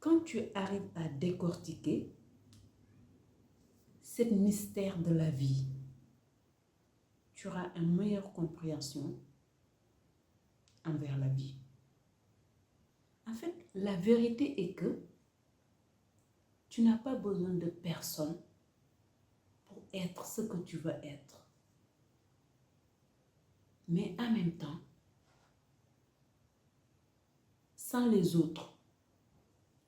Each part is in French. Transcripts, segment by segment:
Quand tu arrives à décortiquer ce mystère de la vie, tu auras une meilleure compréhension envers la vie. En fait, la vérité est que tu n'as pas besoin de personne pour être ce que tu veux être. Mais en même temps, sans les autres,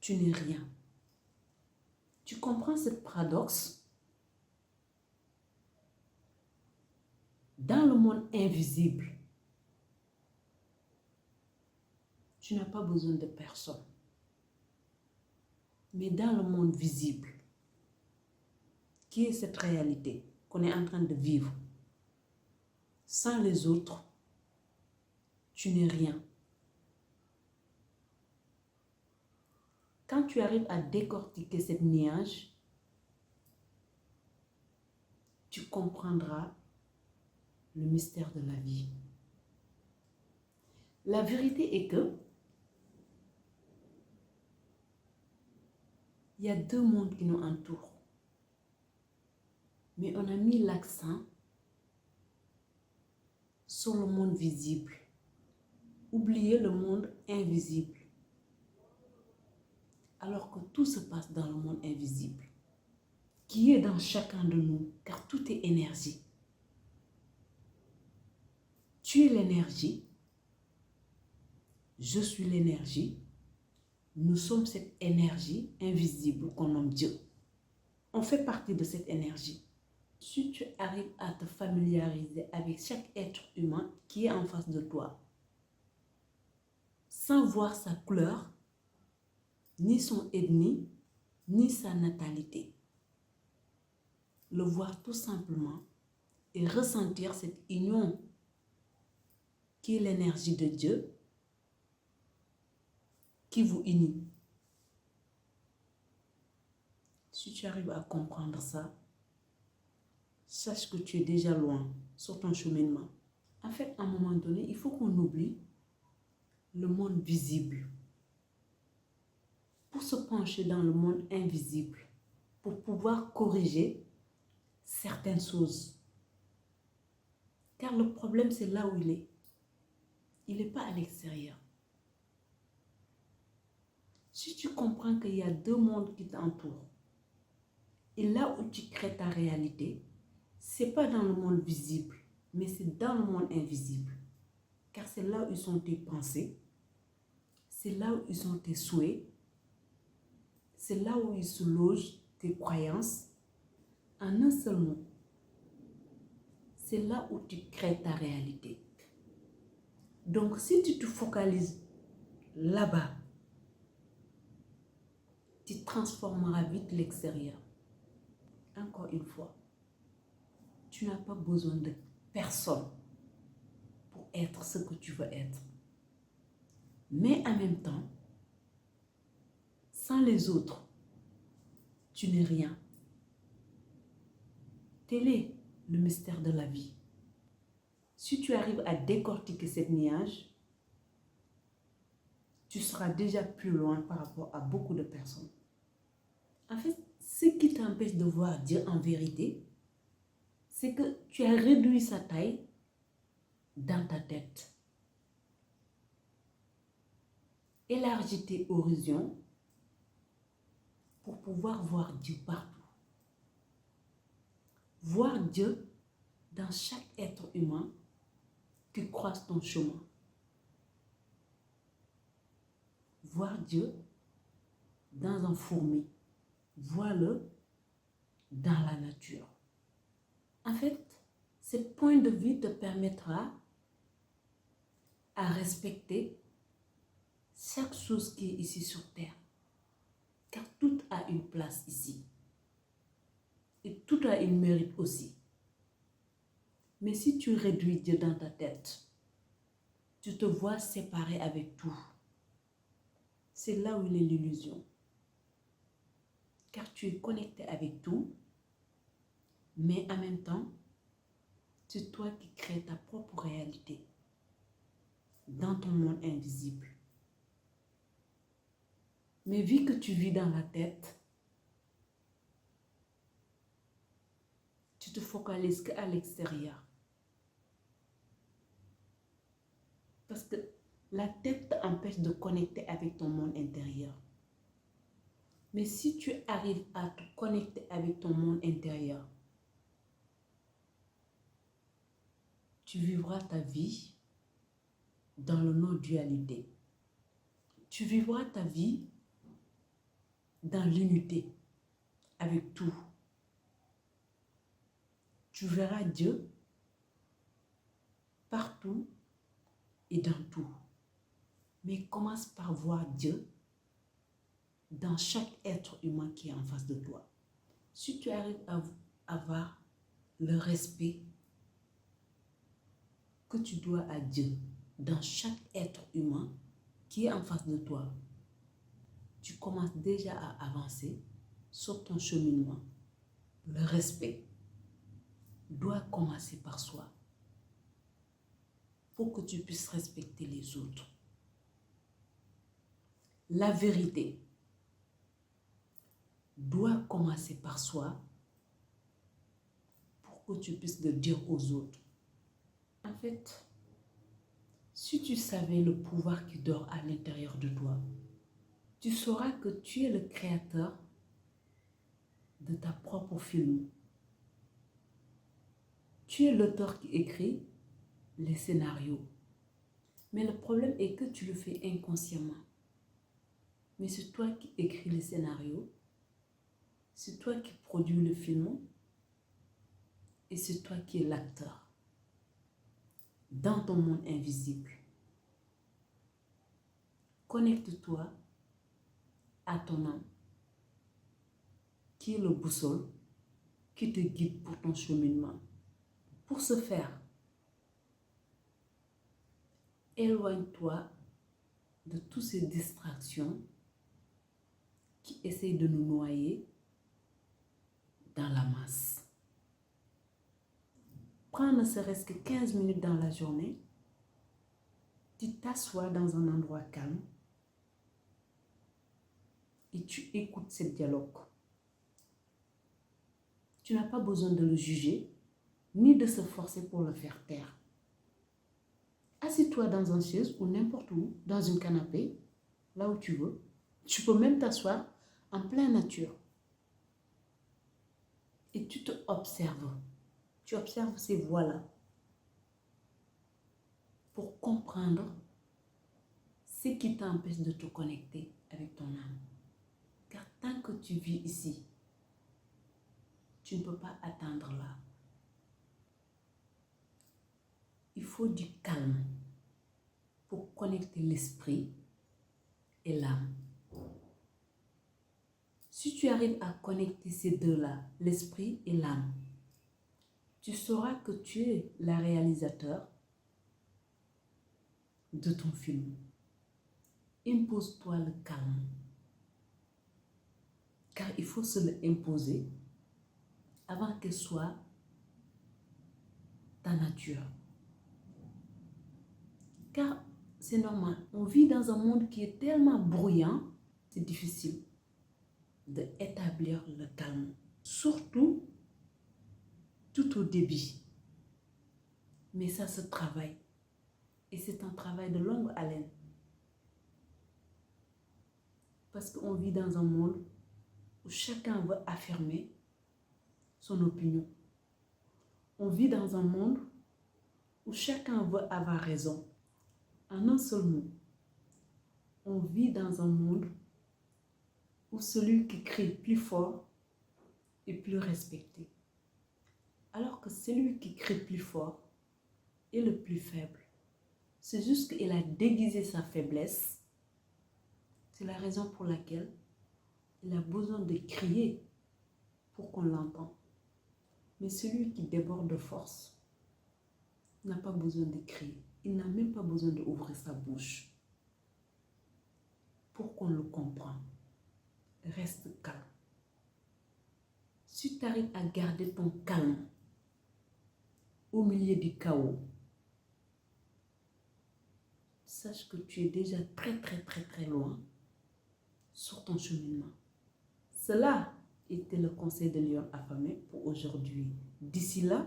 tu n'es rien. Tu comprends ce paradoxe? Dans le monde invisible, tu n'as pas besoin de personne. Mais dans le monde visible, qui est cette réalité qu'on est en train de vivre, sans les autres, tu n'es rien. Quand tu arrives à décortiquer cette nuage, tu comprendras le mystère de la vie. La vérité est que il y a deux mondes qui nous entourent. Mais on a mis l'accent sur le monde visible. Oubliez le monde invisible. Alors que tout se passe dans le monde invisible, qui est dans chacun de nous, car tout est énergie. Tu es l'énergie, je suis l'énergie, nous sommes cette énergie invisible qu'on nomme Dieu. On fait partie de cette énergie. Si tu arrives à te familiariser avec chaque être humain qui est en face de toi, sans voir sa couleur, ni son ethnie, ni sa natalité, le voir tout simplement et ressentir cette union qui est l'énergie de Dieu qui vous unit. Si tu arrives à comprendre ça, sache que tu es déjà loin sur ton cheminement. En fait, à un moment donné, il faut qu'on oublie le monde visible pour se pencher dans le monde invisible, pour pouvoir corriger certaines choses. Car le problème, c'est là où il est. Il n'est pas à l'extérieur. Si tu comprends qu'il y a deux mondes qui t'entourent, et là où tu crées ta réalité, ce n'est pas dans le monde visible, mais c'est dans le monde invisible. Car c'est là où sont tes pensées, c'est là où sont tes souhaits, c'est là où il se loge tes croyances. En un seul mot, c'est là où tu crées ta réalité. Donc si tu te focalises là-bas, tu transformeras vite l'extérieur. Encore une fois, tu n'as pas besoin de personne pour être ce que tu veux être. Mais en même temps, sans les autres, tu n'es rien. Tel est le mystère de la vie. Si tu arrives à décortiquer cette nuage, tu seras déjà plus loin par rapport à beaucoup de personnes. En fait, ce qui t'empêche de voir Dieu en vérité, c'est que tu as réduit sa taille dans ta tête. Élargis tes horizons pour pouvoir voir Dieu partout. Voir Dieu dans chaque être humain qui croise ton chemin. Voir Dieu dans un fourmi. Vois-le dans la nature. En fait, ce point de vue te permettra à respecter chaque chose qui est ici sur terre. Car tout a une place ici. Et tout a une mérite aussi. Mais si tu réduis Dieu dans ta tête, tu te vois séparé avec tout. C'est là où il est l'illusion. Car tu es connecté avec tout, mais en même temps, c'est toi qui crées ta propre réalité dans ton monde invisible. Mais vu que tu vis dans la tête, tu te focalises qu'à l'extérieur. Parce que la tête t'empêche de connecter avec ton monde intérieur. Mais si tu arrives à te connecter avec ton monde intérieur, tu vivras ta vie dans le non-dualité. Tu vivras ta vie dans l'unité avec tout. Tu verras Dieu partout et dans tout. Mais commence par voir Dieu dans chaque être humain qui est en face de toi. Si tu arrives à avoir le respect que tu dois à Dieu dans chaque être humain qui est en face de toi, tu commences déjà à avancer sur ton cheminement. Le respect doit commencer par soi pour que tu puisses respecter les autres. La vérité doit commencer par soi pour que tu puisses le dire aux autres. En fait, si tu savais le pouvoir qui dort à l'intérieur de toi, tu sauras que tu es le créateur de ta propre film. Tu es l'auteur qui écrit les scénarios. Mais le problème est que tu le fais inconsciemment. Mais c'est toi qui écris les scénarios, c'est toi qui produis le film et c'est toi qui es l'acteur dans ton monde invisible. Connecte-toi à ton âme, qui est le boussole qui te guide pour ton cheminement. Pour ce faire, éloigne-toi de toutes ces distractions qui essayent de nous noyer dans la masse. Prends ne serait-ce que 15 minutes dans la journée, tu t'assois dans un endroit calme et tu écoutes ce dialogue. Tu n'as pas besoin de le juger, ni de se forcer pour le faire taire. Assieds-toi dans une chaise ou n'importe où, dans un canapé, là où tu veux. Tu peux même t'asseoir en pleine nature. Et tu te observes. Tu observes ces voix-là pour comprendre ce qui t'empêche de te connecter avec ton âme. Car tant que tu vis ici, tu ne peux pas atteindre là. Il faut du calme pour connecter l'esprit et l'âme. Si tu arrives à connecter ces deux-là, l'esprit et l'âme, tu sauras que tu es le réalisateur de ton film. Impose-toi le calme. Car il faut se l'imposer avant qu'elle soit ta nature. Car c'est normal, on vit dans un monde qui est tellement bruyant, c'est difficile d'établir le calme. Surtout tout au début. Mais ça se travaille. Et c'est un travail de longue haleine. Parce qu'on vit dans un monde où chacun veut affirmer son opinion. On vit dans un monde où chacun veut avoir raison. En un seul mot, on vit dans un monde où celui qui crie plus fort est plus respecté. Alors que celui qui crie plus fort est le plus faible. C'est juste qu'il a déguisé sa faiblesse. C'est la raison pour laquelle il a besoin de crier pour qu'on l'entende. Mais celui qui déborde de force n'a pas besoin de crier. Il n'a même pas besoin d'ouvrir sa bouche pour qu'on le comprenne. Reste calme. Si tu arrives à garder ton calme au milieu du chaos, sache que tu es déjà très loin sur ton cheminement. Cela était le conseil de Lion affamé pour aujourd'hui. D'ici là,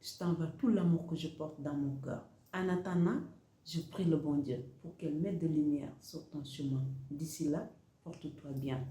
je t'envoie tout l'amour que je porte dans mon cœur. En attendant, je prie le bon Dieu pour qu'elle mette de lumière sur ton chemin. D'ici là, porte-toi bien.